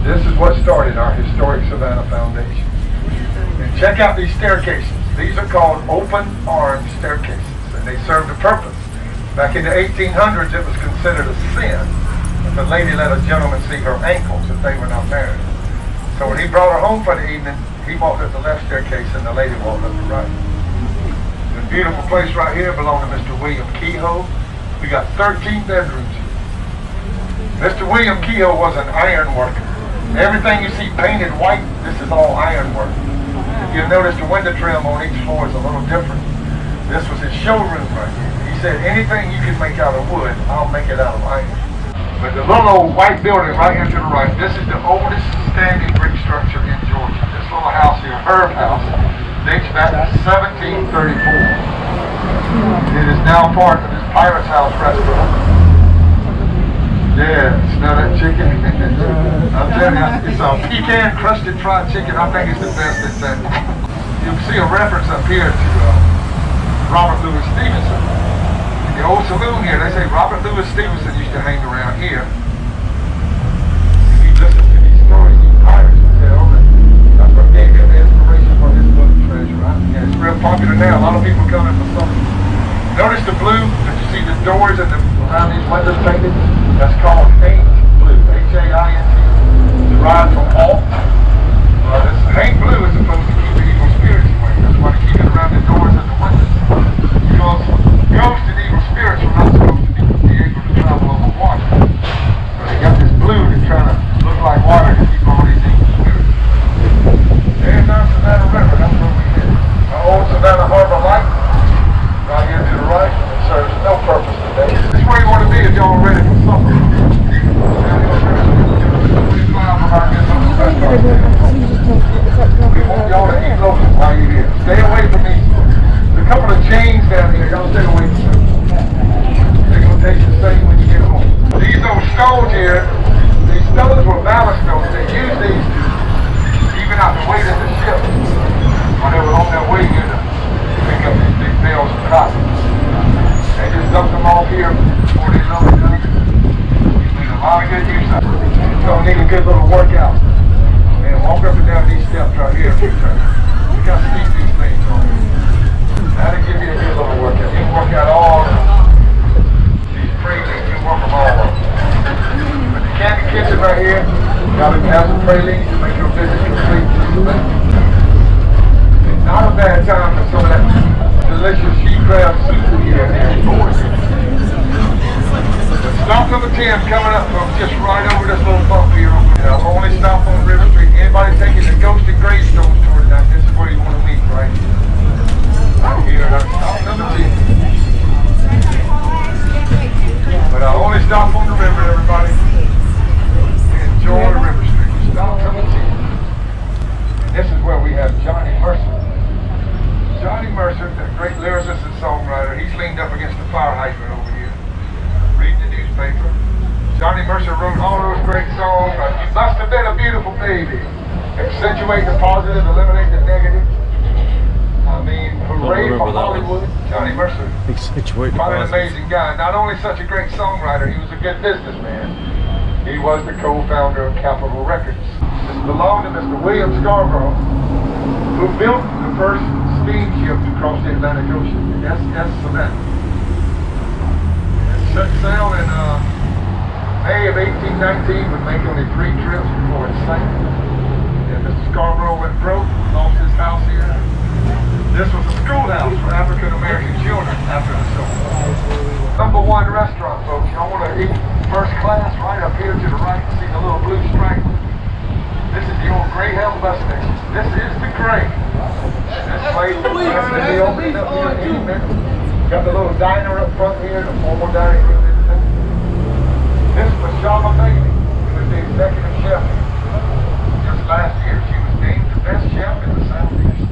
This is what started our historic Savannah Foundation. And check out these staircases. These are called open arm staircases, and they served a purpose. Back in the 1800s, it was considered a sin if a lady let a gentleman see her ankles if they were not married. So when he brought her home for the evening, he walked up the left staircase and the lady walked up the right. The beautiful place right here belonged to Mr. William Kehoe. We got 13 bedrooms here. Mr. William Kehoe was an iron worker. Everything you see painted white, this is all iron work. If you notice, the window trim on each floor is a little different. This was his showroom right here. He said, anything you can make out of wood, I'll make it out of iron. But the little old white building right here to the right, this is the oldest standing brick structure in Georgia. This little house here, Herb House, dates back to 1734. It is now part of this Pirate's House restaurant. Yeah, smell that chicken? I'm telling you, it's a pecan crusted fried chicken. I think it's the best it's at. You'll see a reference up here to Robert Louis Stevenson. In the old saloon here, they say Robert Louis Stevenson used to hang around here. If you listen to these stories, these pirates will tell that that's what gave him the inspiration for his book, Treasure Island. Yeah, it's real popular now. A lot of people come in for something. Notice the blue, that you see the doors and around these windows painted? That's called Haint Blue, H-A-I-N-T. Derived from alt. This Haint Blue is supposed to keep the evil spirits away. That's why they keep it around the doors and the windows. Because ghosts and evil spirits are not supposed to be able to travel over water. So they got this blue that's trying to look like water to keep all these evil spirits. There's our Savannah River, that's where we hit. Our old Savannah Harbor Light, right here to the right, it serves no purpose today. This is where you want to be if y'all are ready for supper. We want y'all to eat local while you're here. Stay away from these. There's a couple of chains down here. Y'all stay away from them. They're going to taste the same when you get home. These old stones here, these stones were ballast stones. They used these to even out the weight of the ship when they were on their way here to pick up these big bales of cotton. They just dumped them off here before they loaded them. We made a lot of good use of it. So we need a good little workout. And walk up and down these steps right here a few times. You got to steep these things on here. That'll give you a good little workout. You can work out all of these pralines. You can work them all up. But the candy kitchen right here, y'all can have some pralines to make your visit complete. It's not a bad time for some of that delicious sheep crab soup here. Stop number 10 coming up from just right over this little bump here. Only stop on River Street. Anybody taking the Ghost and Gravestone tour tonight, this is where you want to meet, right? Right here, stop number 10. But I only stop on the river, everybody. Enjoy River Street. Stop number 10. And this is where we have Johnny Mercer. Johnny Mercer, the great lyricist and songwriter, he's leaned up against the fire hydrant over here, reading the newspaper. Johnny Mercer wrote all those great songs like "You Must Have Been a Beautiful Baby," "Accentuate the Positive, Eliminate the Negative." I mean, hooray for Hollywood. Johnny Mercer, Accentuate the quite an Positive. amazing guy. Not only such a great songwriter, he was a good businessman. He was the co-founder of Capitol Records. This belonged to Mr. William Scarborough, who built the first steamship to cross the Atlantic Ocean, the SS Savannah. It set sail in May of 1819, would make only 3 trips before it sank. And Mr. Scarborough went broke, lost his house here. This was a schoolhouse for African American children after the Civil War. #1 restaurant, folks. Y'all want to eat first class? Right up here to the right, see the little blue stripe. This is the old Greyhound bus station. This is the Gray. This place is going to be opening up here in any minute. Got the little diner up front here, the formal dining room. This was Shama Bailey, who was the executive chef. Just last year, she was named the best chef in the Southeast.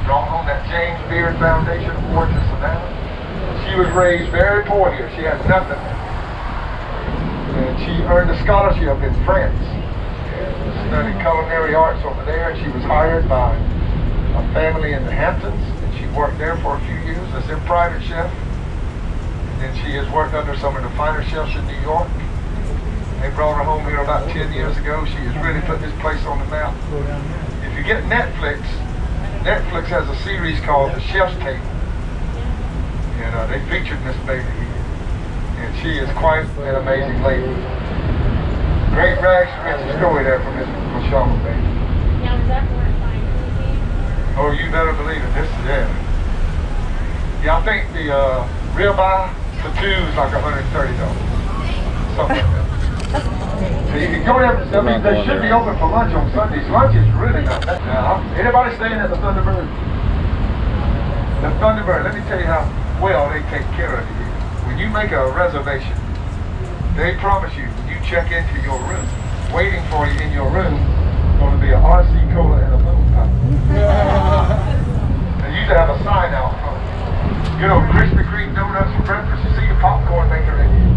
Drawn on that James Beard Foundation Award in Savannah. She was raised very poor here. She had nothing. And she earned a scholarship in France. Studied culinary arts over there, and she was hired by a family in the Hamptons, and she worked there for a few years as their private chef. And she has worked under some of the finer chefs in New York. They brought her home here about 10 years ago. She has really put this place on the map. If you get Netflix has a series called The Chef's Table. And they featured Miss Bailey here. And she is quite an amazing lady. Great rags to get the story there from Miss Michelle Bailey. Now, is that more fine TV? Oh, you better believe it. This is it. Yeah, I think the ribeye for two is like $130. Something like that. So you can go there. I mean, they should be open for lunch on Sundays. Lunch is really not that. Now, anybody staying at the Thunderbird? The Thunderbird, let me tell you how well they take care of you. When you make a reservation, they promise you, when you check into your room, waiting for you in your room, going to be a RC Cola and a moon pie. They usually have a sign out front. You know, Krispy Kreme donuts for breakfast. You see the popcorn maker in here.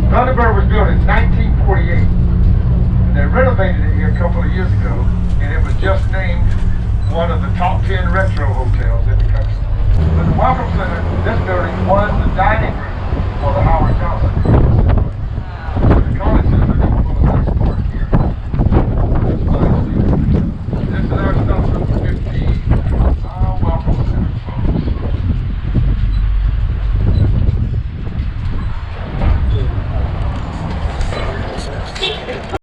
Thunderbird was built in 1948. And they renovated it here a couple of years ago, and it was just named one of the top 10 retro hotels in the country.